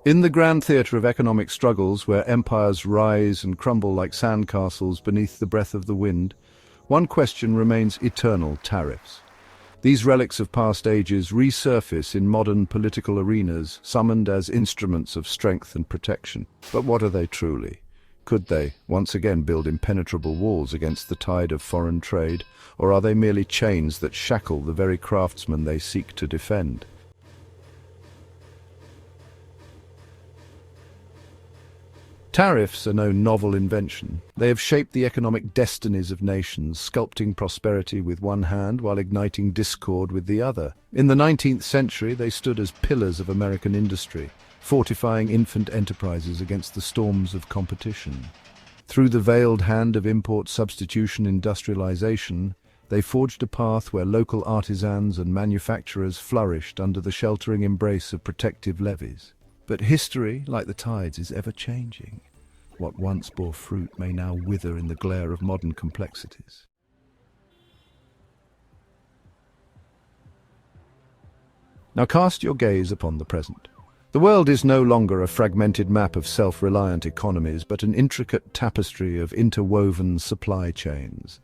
In the grand theatre of economic struggles, where empires rise and crumble like sandcastles beneath the breath of the wind, one question remains eternal: tariffs. These relics of past ages resurface in modern political arenas, summoned as instruments of strength and protection. But what are they truly? Could they, once again, build impenetrable walls against the tide of foreign trade, or are they merely chains that shackle the very craftsmen they seek to defend? Tariffs are no novel invention. They have shaped the economic destinies of nations, sculpting prosperity with one hand while igniting discord with the other. In the 19th century, they stood as pillars of American industry, fortifying infant enterprises against the storms of competition. Through the veiled hand of import substitution industrialization, they forged a path where local artisans and manufacturers flourished under the sheltering embrace of protective levies. But history, like the tides, is ever-changing. What once bore fruit may now wither in the glare of modern complexities. Now cast your gaze upon the present. The world is no longer a fragmented map of self-reliant economies, but an intricate tapestry of interwoven supply chains.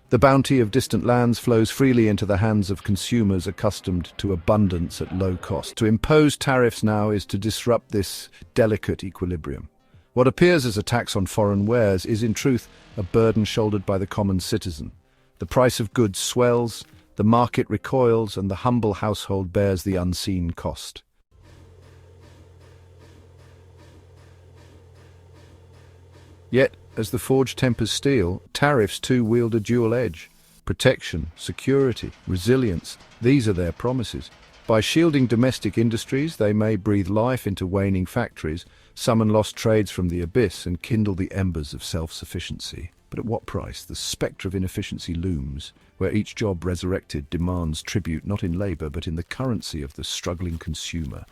The bounty of distant lands flows freely into the hands of consumers accustomed to abundance at low cost. To impose tariffs now is to disrupt this delicate equilibrium. What appears as a tax on foreign wares is in truth a burden shouldered by the common citizen. The price of goods swells, the market recoils, and the humble household bears the unseen cost. Yet, as the forge tempers steel, tariffs too wield a dual edge. Protection, security, resilience, these are their promises. By shielding domestic industries, they may breathe life into waning factories, summon lost trades from the abyss, and kindle the embers of self-sufficiency. But at what price? The spectre of inefficiency looms, where each job resurrected demands tribute not in labor but in the currency of the struggling consumer.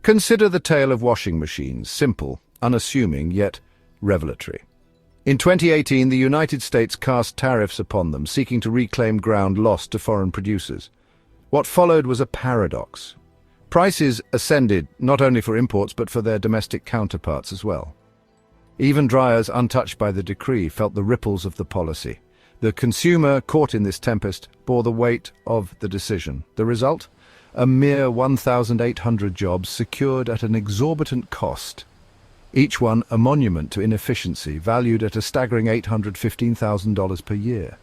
Consider the tale of washing machines, simple, unassuming, yet revelatory. In 2018, the United States cast tariffs upon them, seeking to reclaim ground lost to foreign producers. What followed was a paradox. Prices ascended not only for imports but for their domestic counterparts as well. Even dryers untouched by the decree felt the ripples of the policy. The consumer, caught in this tempest, bore the weight of the decision. The result? A mere 1,800 jobs secured at an exorbitant cost. Each one a monument to inefficiency, valued at a staggering $815,000 per year.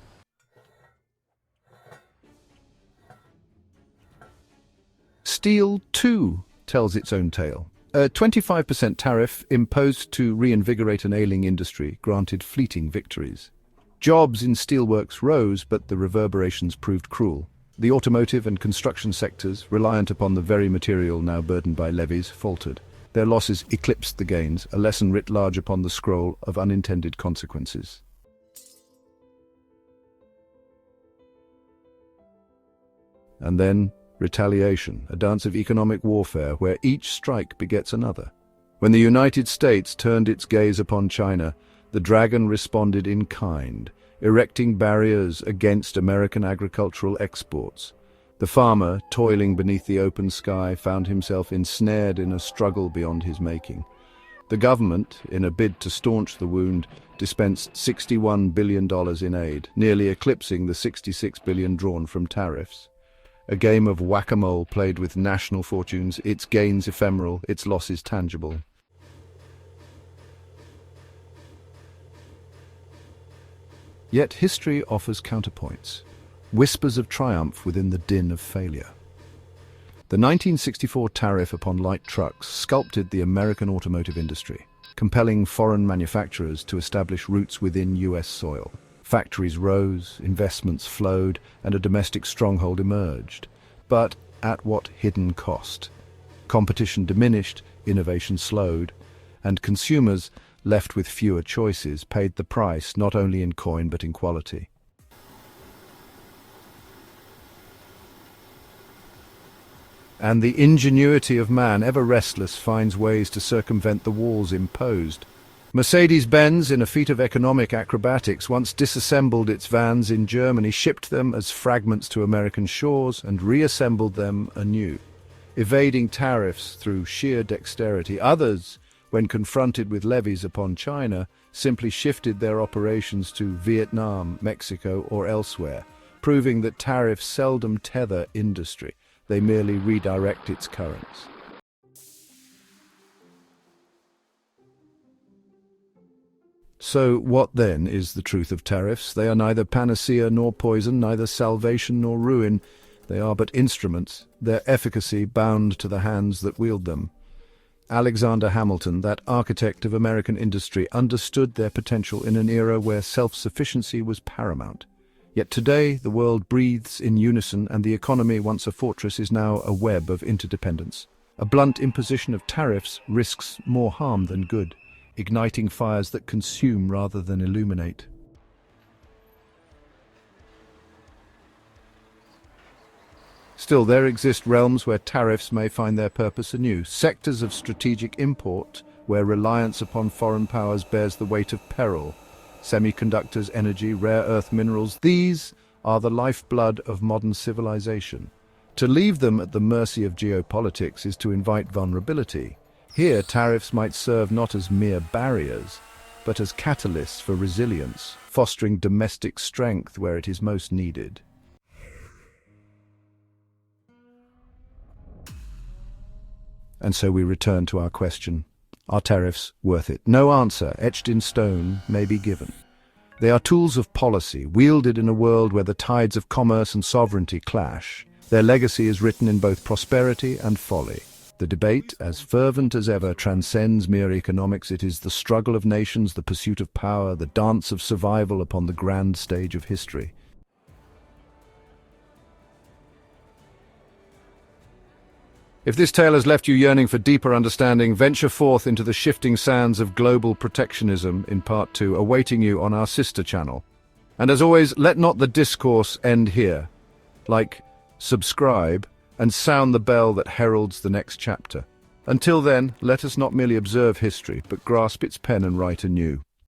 Steel, too, tells its own tale. A 25% tariff imposed to reinvigorate an ailing industry granted fleeting victories. Jobs in steelworks rose, but the reverberations proved cruel. The automotive and construction sectors, reliant upon the very material now burdened by levies, faltered. Their losses eclipsed the gains, a lesson writ large upon the scroll of unintended consequences. And then, retaliation, a dance of economic warfare where each strike begets another. When the United States turned its gaze upon China, the dragon responded in kind, erecting barriers against American agricultural exports. The farmer, toiling beneath the open sky, found himself ensnared in a struggle beyond his making. The government, in a bid to staunch the wound, dispensed $61 billion in aid, nearly eclipsing the $66 billion drawn from tariffs. A game of whack-a-mole played with national fortunes, its gains ephemeral, its losses tangible. Yet history offers counterpoints, whispers of triumph within the din of failure. The 1964 tariff upon light trucks sculpted the American automotive industry, compelling foreign manufacturers to establish roots within US soil. Factories rose, investments flowed, and a domestic stronghold emerged. But at what hidden cost? Competition diminished, innovation slowed, and consumers, left with fewer choices, paid the price not only in coin but in quality. And the ingenuity of man, ever restless, finds ways to circumvent the walls imposed. Mercedes-Benz, in a feat of economic acrobatics, once disassembled its vans in Germany, shipped them as fragments to American shores, and reassembled them anew, evading tariffs through sheer dexterity. Others, when confronted with levies upon China, simply shifted their operations to Vietnam, Mexico, or elsewhere, proving that tariffs seldom tether industry. They merely redirect its currents. So what then is the truth of tariffs? They are neither panacea nor poison, neither salvation nor ruin. They are but instruments, their efficacy bound to the hands that wield them. Alexander Hamilton, that architect of American industry, understood their potential in an era where self-sufficiency was paramount. Yet today the world breathes in unison, and the economy, once a fortress, is now a web of interdependence. A blunt imposition of tariffs risks more harm than good, igniting fires that consume rather than illuminate. Still, there exist realms where tariffs may find their purpose anew, sectors of strategic import where reliance upon foreign powers bears the weight of peril. Semiconductors, energy, rare earth minerals, these are the lifeblood of modern civilization. To leave them at the mercy of geopolitics is to invite vulnerability. Here, tariffs might serve not as mere barriers, but as catalysts for resilience, fostering domestic strength where it is most needed. And so we return to our question: are tariffs worth it? No answer, etched in stone, may be given. They are tools of policy, wielded in a world where the tides of commerce and sovereignty clash. Their legacy is written in both prosperity and folly. The debate, as fervent as ever, transcends mere economics. It is the struggle of nations, the pursuit of power, the dance of survival upon the grand stage of history. If this tale has left you yearning for deeper understanding, venture forth into the shifting sands of global protectionism in Part 2, awaiting you on our sister channel. And as always, let not the discourse end here. Like, subscribe, and sound the bell that heralds the next chapter. Until then, let us not merely observe history, but grasp its pen and write anew.